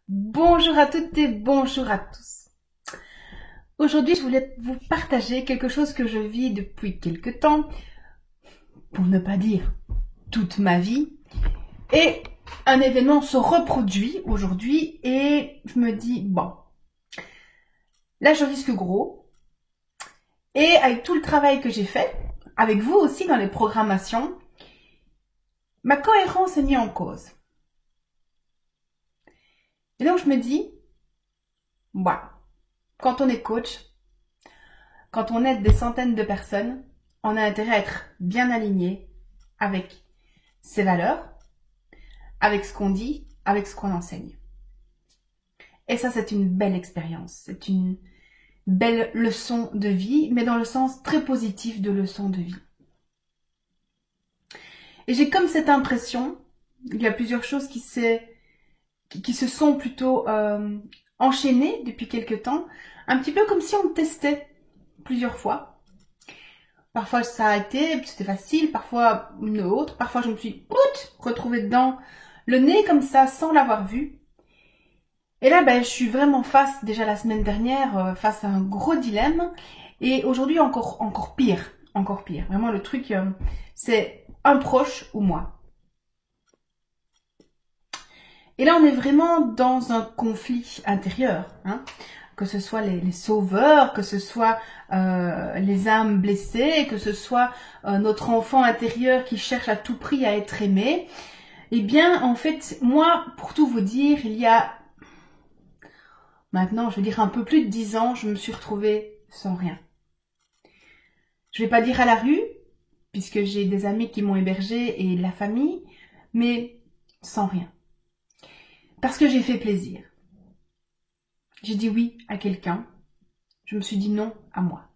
Bonjour à toutes et bonjour à tous. Aujourd'hui, je voulais vous partager quelque chose que je vis depuis quelque temps, pour ne pas dire toute ma vie. Et un événement se reproduit aujourd'hui et je me dis, bon, là je risque gros. Et avec tout le travail que j'ai fait, avec vous aussi dans les programmations, ma cohérence est mise en cause. Et donc je me dis, voilà, quand on est coach, quand on aide des centaines de personnes, on a intérêt à être bien aligné avec ses valeurs, avec ce qu'on dit, avec ce qu'on enseigne. Et ça, c'est une belle expérience. C'est une belle leçon de vie, mais dans le sens très positif de leçon de vie. Et j'ai comme cette impression, il y a plusieurs choses qui se sont plutôt enchaînées depuis quelque temps, un petit peu comme si on testait plusieurs fois. Parfois ça a été, c'était facile, parfois une autre, parfois je me suis retrouvée dedans, le nez comme ça, sans l'avoir vu. Et là, je suis vraiment face, déjà la semaine dernière, face à un gros dilemme. Et aujourd'hui, encore pire. Encore pire. Vraiment, le truc, c'est un proche ou moi. Et là, on est vraiment dans un conflit intérieur. Que ce soit les sauveurs, que ce soit les âmes blessées, que ce soit notre enfant intérieur qui cherche à tout prix à être aimé. Eh bien, en fait, moi, pour tout vous dire, il y a maintenant, je veux dire un peu plus de 10 ans, je me suis retrouvée sans rien. Je vais pas dire à la rue, puisque j'ai des amis qui m'ont hébergée et la famille, mais sans rien. Parce que j'ai fait plaisir. J'ai dit oui à quelqu'un, je me suis dit non à moi.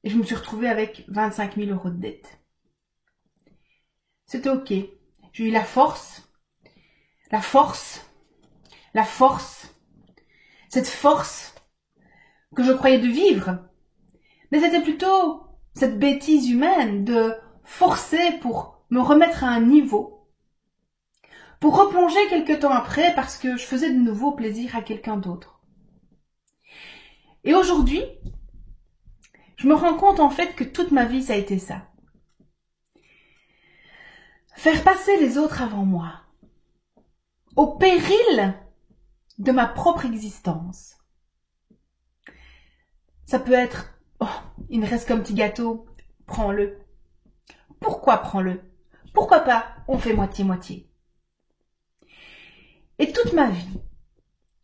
Et je me suis retrouvée avec 25 000 € de dette. C'était ok. J'ai eu la force, cette force que je croyais de vivre. Mais c'était plutôt cette bêtise humaine de forcer pour me remettre à un niveau, pour replonger quelque temps après parce que je faisais de nouveau plaisir à quelqu'un d'autre. Et aujourd'hui, je me rends compte en fait que toute ma vie ça a été ça. Faire passer les autres avant moi, au péril de ma propre existence. Ça peut être, il me reste qu'un petit gâteau, prends-le. Pourquoi prends-le? Pourquoi pas, on fait moitié-moitié. Et toute ma vie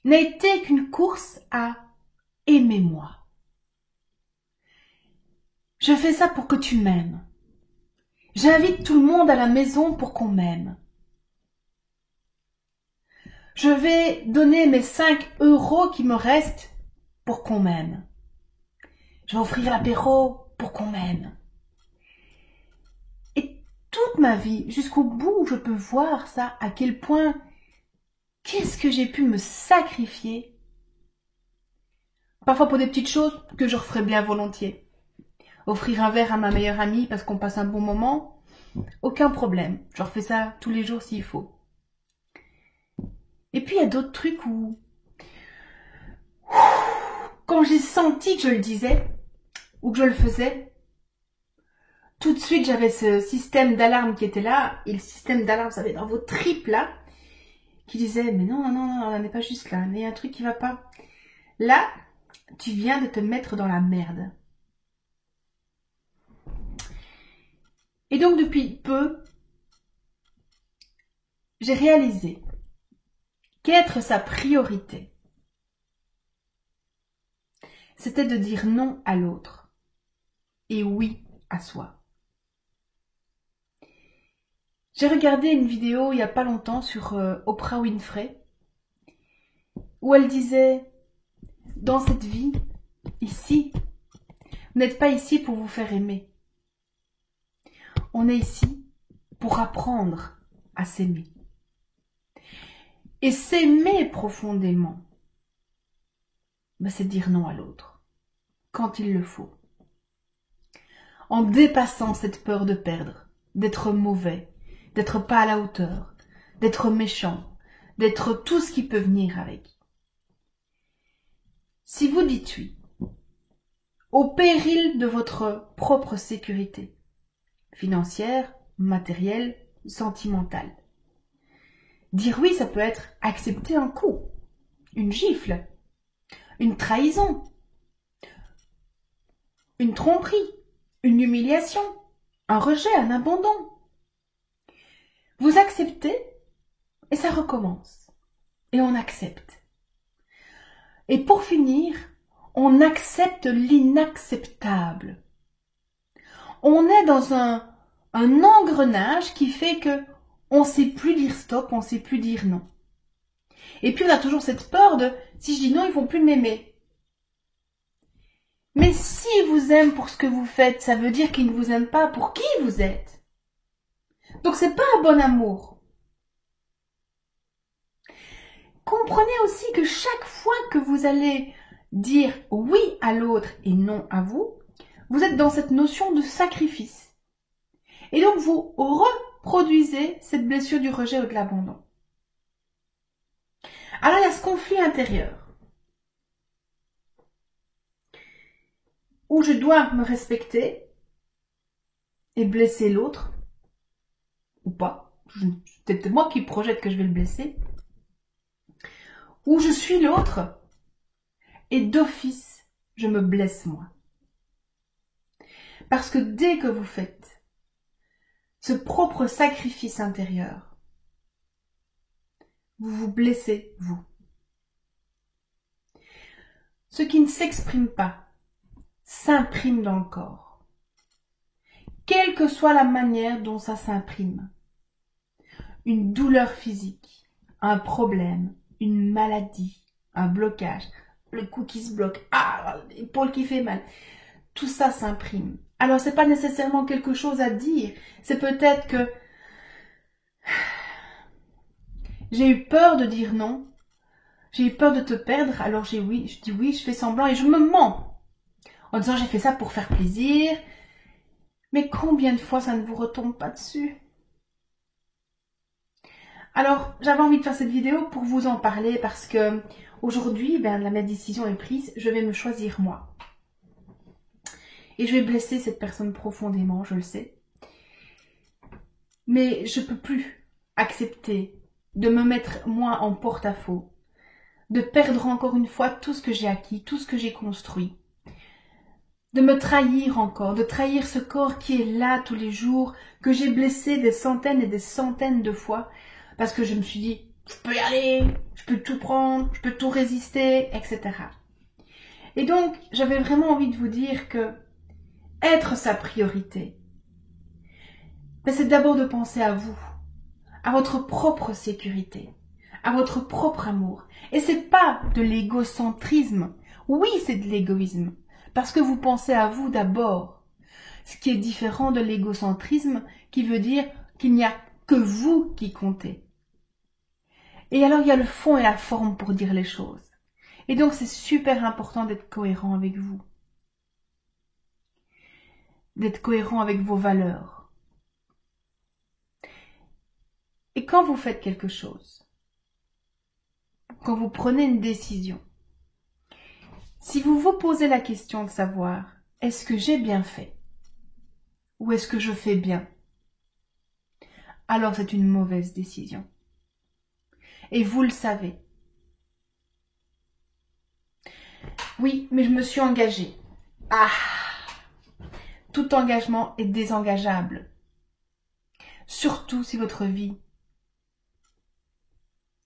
n'a été qu'une course à aimer moi. Je fais ça pour que tu m'aimes. J'invite tout le monde à la maison pour qu'on m'aime. Je vais donner mes 5 € qui me restent pour qu'on m'aime. Je vais offrir l'apéro pour qu'on m'aime. Et toute ma vie, jusqu'au bout, je peux voir ça, à quel point, qu'est-ce que j'ai pu me sacrifier. Parfois pour des petites choses que je referais bien volontiers. Offrir un verre à ma meilleure amie parce qu'on passe un bon moment, aucun problème. Je refais ça tous les jours s'il faut. Et puis il y a d'autres trucs où, quand j'ai senti que je le disais, ou que je le faisais, tout de suite j'avais ce système d'alarme qui était là, et le système d'alarme, ça va être dans vos tripes là, qui disait, mais non, on n'est pas juste là, il y a un truc qui va pas. Là, tu viens de te mettre dans la merde. Et donc depuis peu, j'ai réalisé qu'être sa priorité, c'était de dire non à l'autre et oui à soi. J'ai regardé une vidéo il n'y a pas longtemps sur Oprah Winfrey où elle disait, dans cette vie, ici, vous n'êtes pas ici pour vous faire aimer. On est ici pour apprendre à s'aimer. Et s'aimer profondément, c'est dire non à l'autre, quand il le faut. En dépassant cette peur de perdre, d'être mauvais, d'être pas à la hauteur, d'être méchant, d'être tout ce qui peut venir avec. Si vous dites oui, au péril de votre propre sécurité, financière, matérielle, sentimentale. Dire oui, ça peut être accepter un coup, une gifle, une trahison, une tromperie, une humiliation, un rejet, un abandon. Vous acceptez et ça recommence. Et on accepte. Et pour finir, on accepte l'inacceptable. On est dans un engrenage qui fait que on ne sait plus dire stop, on ne sait plus dire non. Et puis on a toujours cette peur de si je dis non, ils vont plus m'aimer. Mais s'ils vous aiment pour ce que vous faites, ça veut dire qu'ils ne vous aiment pas pour qui vous êtes. Donc c'est pas un bon amour. Comprenez aussi que chaque fois que vous allez dire oui à l'autre et non à vous, vous êtes dans cette notion de sacrifice. Et donc vous reproduisez cette blessure du rejet ou de l'abandon. Alors il y a ce conflit intérieur où je dois me respecter et blesser l'autre, ou pas, c'est peut-être moi qui projette que je vais le blesser, où je suis l'autre et d'office je me blesse moi. Parce que dès que vous faites ce propre sacrifice intérieur, vous vous blessez vous. Ce qui ne s'exprime pas s'imprime dans le corps. Quelle que soit la manière dont ça s'imprime. Une douleur physique, un problème, une maladie, un blocage, le cou qui se bloque, l'épaule qui fait mal. Tout ça s'imprime. Alors c'est pas nécessairement quelque chose à dire. C'est peut-être que j'ai eu peur de dire non. J'ai eu peur de te perdre, alors je dis oui, je fais semblant et je me mens. En disant j'ai fait ça pour faire plaisir. Mais combien de fois ça ne vous retombe pas dessus? Alors j'avais envie de faire cette vidéo pour vous en parler parce que aujourd'hui, ma décision est prise, je vais me choisir moi. Et je vais blesser cette personne profondément, je le sais. Mais je ne peux plus accepter de me mettre moi en porte-à-faux, de perdre encore une fois tout ce que j'ai acquis, tout ce que j'ai construit, de me trahir encore, de trahir ce corps qui est là tous les jours, que j'ai blessé des centaines et des centaines de fois, parce que je me suis dit, je peux y aller, je peux tout prendre, je peux tout résister, etc. Et donc, j'avais vraiment envie de vous dire que être sa priorité, c'est d'abord de penser à vous, à votre propre sécurité, à votre propre amour. Et c'est pas de l'égocentrisme. Oui, c'est de l'égoïsme. Parce que vous pensez à vous d'abord. Ce qui est différent de l'égocentrisme qui veut dire qu'il n'y a que vous qui comptez. Et alors il y a le fond et la forme pour dire les choses. Et donc c'est super important d'être cohérent avec vous. D'être cohérent avec vos valeurs. Et quand vous faites quelque chose, quand vous prenez une décision, si vous vous posez la question de savoir, est-ce que j'ai bien fait? Ou est-ce que je fais bien? Alors c'est une mauvaise décision. Et vous le savez. Oui, mais je me suis engagée. Tout engagement est désengageable. Surtout si votre vie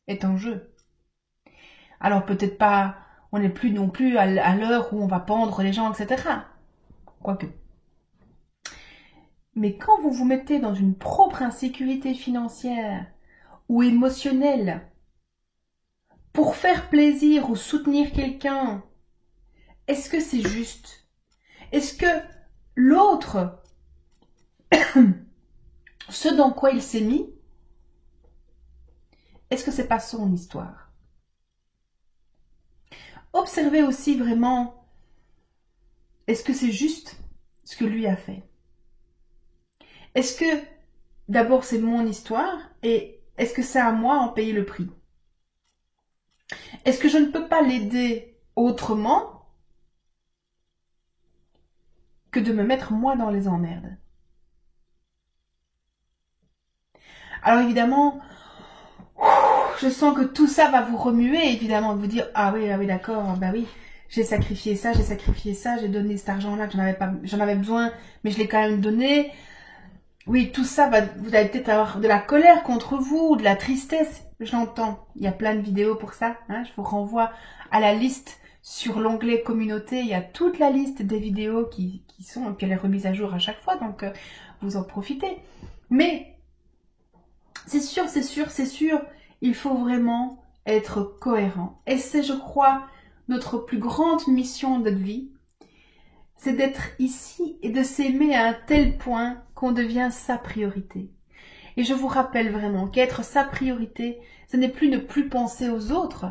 est en jeu. Alors peut-être pas, on n'est plus non plus à l'heure où on va pendre les gens, etc. Quoique. Mais quand vous vous mettez dans une propre insécurité financière ou émotionnelle, pour faire plaisir ou soutenir quelqu'un, est-ce que c'est juste? Est-ce que l'autre, ce dans quoi il s'est mis, est-ce que c'est pas son histoire? Observez aussi vraiment, est-ce que c'est juste ce que lui a fait? Est-ce que d'abord c'est mon histoire et est-ce que c'est à moi en payer le prix? Est-ce que je ne peux pas l'aider autrement que de me mettre moi dans les emmerdes? Alors évidemment, je sens que tout ça va vous remuer, évidemment, de vous dire, ah oui, d'accord, bah oui, j'ai sacrifié ça, j'ai donné cet argent-là que j'en avais besoin, mais je l'ai quand même donné. Oui, tout ça, vous allez peut-être avoir de la colère contre vous, de la tristesse, j'entends. Il y a plein de vidéos pour ça, hein, je vous renvoie à la liste sur l'onglet communauté, il y a toute la liste des vidéos qui sont, et puis elle est remise à jour à chaque fois, donc vous en profitez. Mais, c'est sûr, il faut vraiment être cohérent. Et c'est, je crois, notre plus grande mission de vie, c'est d'être ici et de s'aimer à un tel point qu'on devient sa priorité. Et je vous rappelle vraiment qu'être sa priorité, ce n'est plus ne plus penser aux autres.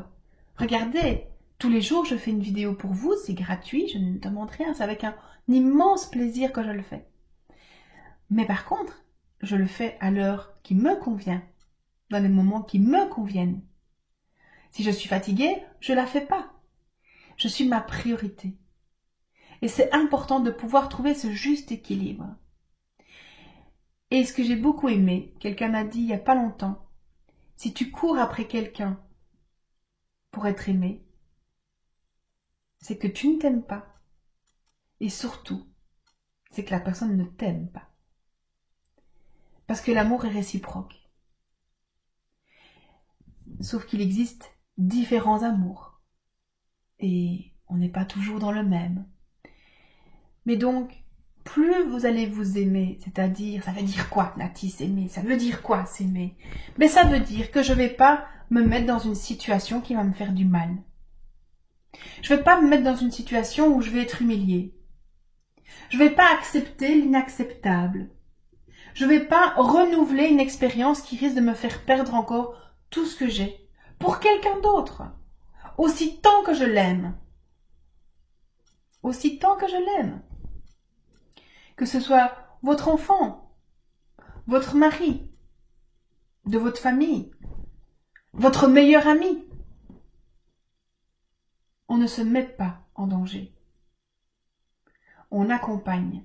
Regardez, tous les jours je fais une vidéo pour vous, c'est gratuit, je ne demande rien, c'est avec un immense plaisir que je le fais. Mais par contre, je le fais à l'heure qui me convient, dans les moments qui me conviennent. Si je suis fatiguée, je la fais pas. Je suis ma priorité. Et c'est important de pouvoir trouver ce juste équilibre. Et ce que j'ai beaucoup aimé, quelqu'un m'a dit il n'y a pas longtemps, si tu cours après quelqu'un pour être aimé, c'est que tu ne t'aimes pas. Et surtout, c'est que la personne ne t'aime pas. Parce que l'amour est réciproque. Sauf qu'il existe différents amours. Et on n'est pas toujours dans le même. Mais donc, plus vous allez vous aimer, c'est-à-dire, ça veut dire quoi, Nati, s'aimer? Ça veut dire quoi, s'aimer? Mais ça veut dire que je ne vais pas me mettre dans une situation qui va me faire du mal. Je ne vais pas me mettre dans une situation où je vais être humiliée. Je ne vais pas accepter l'inacceptable. Je ne vais pas renouveler une expérience qui risque de me faire perdre encore tout ce que j'ai pour quelqu'un d'autre. Aussi tant que je l'aime. Aussi tant que je l'aime. Que ce soit votre enfant, votre mari, de votre famille, votre meilleur ami. On ne se met pas en danger. On accompagne.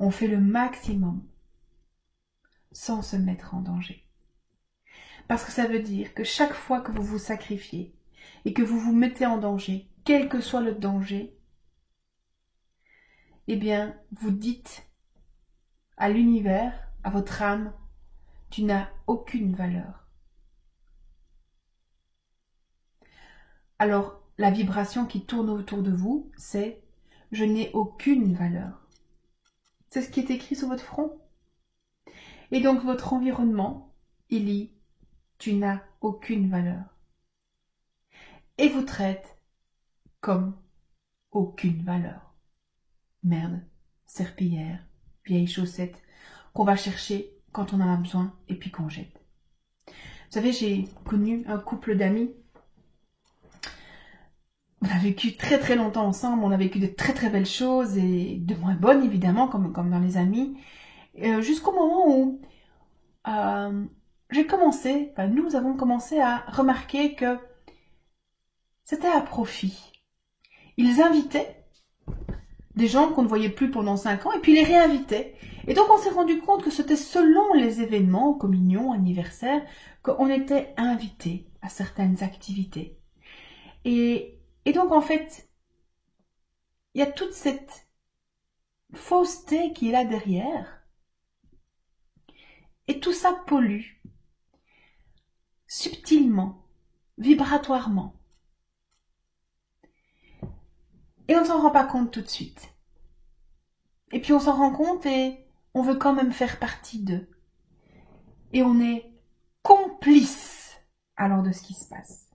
On fait le maximum sans se mettre en danger. Parce que ça veut dire que chaque fois que vous vous sacrifiez et que vous vous mettez en danger, quel que soit le danger, eh bien, vous dites à l'univers, à votre âme, tu n'as aucune valeur. Alors, la vibration qui tourne autour de vous, c'est « je n'ai aucune valeur ». C'est ce qui est écrit sur votre front. Et donc, votre environnement, il lit « tu n'as aucune valeur ». Et vous traite comme aucune valeur. Merde, serpillière, vieille chaussette, qu'on va chercher quand on en a besoin et puis qu'on jette. Vous savez, j'ai connu un couple d'amis. On a vécu très très longtemps ensemble, on a vécu de très très belles choses et de moins bonnes évidemment, comme dans les amis. Jusqu'au moment où nous avons commencé à remarquer que c'était à profit. Ils invitaient des gens qu'on ne voyait plus pendant 5 ans et puis les réinvitaient. Et donc on s'est rendu compte que c'était selon les événements, communion, anniversaire, qu'on était invité à certaines activités. Et donc en fait, il y a toute cette fausseté qui est là derrière. Et tout ça pollue, subtilement, vibratoirement. Et on ne s'en rend pas compte tout de suite. Et puis on s'en rend compte et on veut quand même faire partie d'eux. Et on est complice alors de ce qui se passe.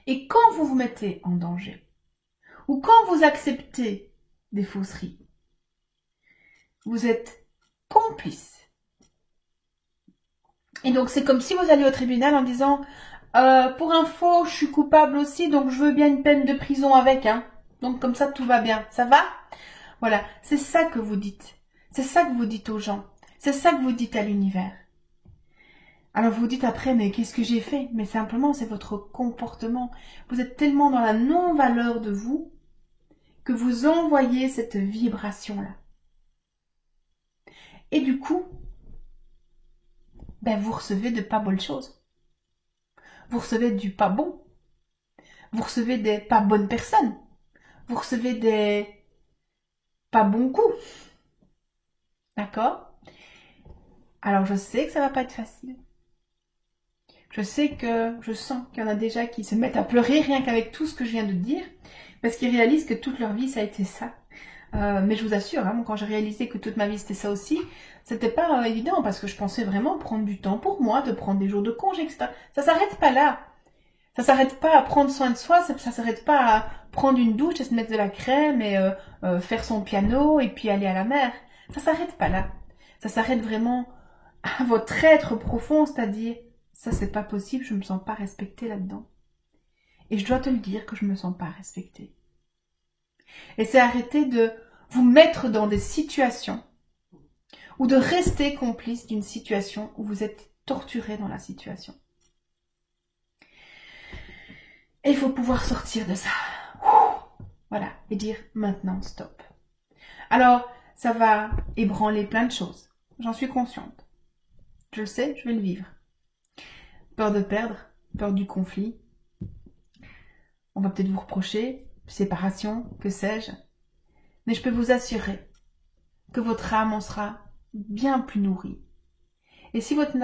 Et quand vous vous mettez en danger, ou quand vous acceptez des fausseries, vous êtes complice. Et donc c'est comme si vous alliez au tribunal en disant pour info, je suis coupable aussi, donc je veux bien une peine de prison avec, hein. Donc comme ça tout va bien, ça va? Voilà, c'est ça que vous dites. C'est ça que vous dites aux gens. C'est ça que vous dites à l'univers. Alors vous vous dites après, mais qu'est-ce que j'ai fait? Mais simplement, c'est votre comportement. Vous êtes tellement dans la non-valeur de vous que vous envoyez cette vibration-là. Et du coup, ben vous recevez de pas bonnes choses. Vous recevez du pas bon. Vous recevez des pas bonnes personnes. Vous recevez des pas bons coups. D'accord? Alors je sais que ça va pas être facile. Je sens qu'il y en a déjà qui se mettent à pleurer rien qu'avec tout ce que je viens de dire, parce qu'ils réalisent que toute leur vie ça a été ça. Mais je vous assure, hein, quand j'ai réalisé que toute ma vie c'était ça aussi, c'était pas évident parce que je pensais vraiment prendre du temps pour moi, de prendre des jours de congé, etc. Ça s'arrête pas là. Ça s'arrête pas à prendre soin de soi, ça s'arrête pas à prendre une douche et se mettre de la crème et faire son piano et puis aller à la mer. Ça s'arrête pas là. Ça s'arrête vraiment à votre être profond, c'est-à-dire ça c'est pas possible, je me sens pas respectée là-dedans. Et je dois te le dire que je me sens pas respectée. Et c'est arrêter de vous mettre dans des situations ou de rester complice d'une situation où vous êtes torturé dans la situation. Et il faut pouvoir sortir de ça. Voilà, et dire maintenant stop. Alors, ça va ébranler plein de choses. J'en suis consciente. Je le sais, je vais le vivre. Peur de perdre, peur du conflit. On va peut-être vous reprocher, séparation, que sais-je. Mais je peux vous assurer que votre âme en sera bien plus nourrie. Et si votre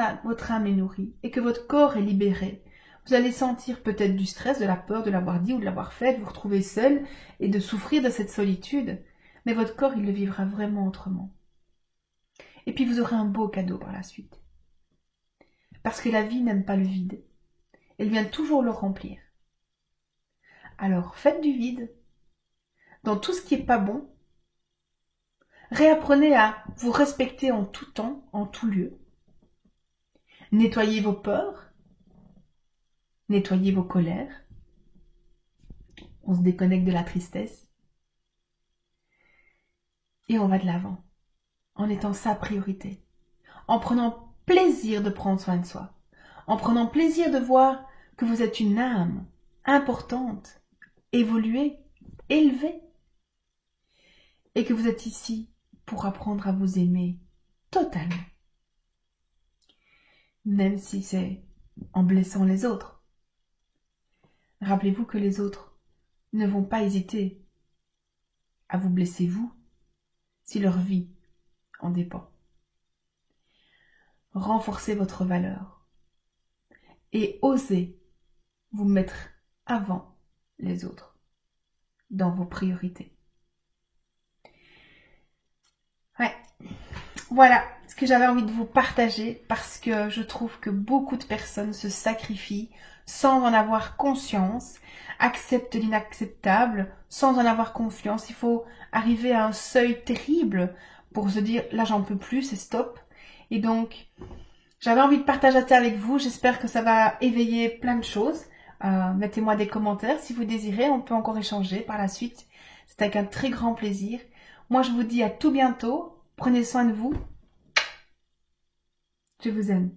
âme est nourrie et que votre corps est libéré, vous allez sentir peut-être du stress, de la peur de l'avoir dit ou de l'avoir fait, de vous retrouver seul et de souffrir de cette solitude. Mais votre corps, il le vivra vraiment autrement. Et puis vous aurez un beau cadeau par la suite. Parce que la vie n'aime pas le vide. Elle vient toujours le remplir. Alors faites du vide. Dans tout ce qui n'est pas bon, réapprenez à vous respecter en tout temps, en tout lieu. Nettoyez vos peurs. Nettoyez vos colères. On se déconnecte de la tristesse. Et on va de l'avant. En étant sa priorité. En prenant plaisir de prendre soin de soi. En prenant plaisir de voir que vous êtes une âme importante, évoluée, élevée. Et que vous êtes ici pour apprendre à vous aimer totalement. Même si c'est en blessant les autres. Rappelez-vous que les autres ne vont pas hésiter à vous blesser vous si leur vie en dépend. Renforcez votre valeur et osez vous mettre avant les autres dans vos priorités. Ouais, voilà ce que j'avais envie de vous partager parce que je trouve que beaucoup de personnes se sacrifient sans en avoir conscience, acceptent l'inacceptable sans en avoir confiance. Il faut arriver à un seuil terrible pour se dire là j'en peux plus, c'est stop. Et donc j'avais envie de partager ça avec vous. J'espère que ça va éveiller plein de choses. Mettez-moi des commentaires si vous désirez. On peut encore échanger par la suite. C'est avec un très grand plaisir. Moi, je vous dis à tout bientôt. Prenez soin de vous. Je vous aime.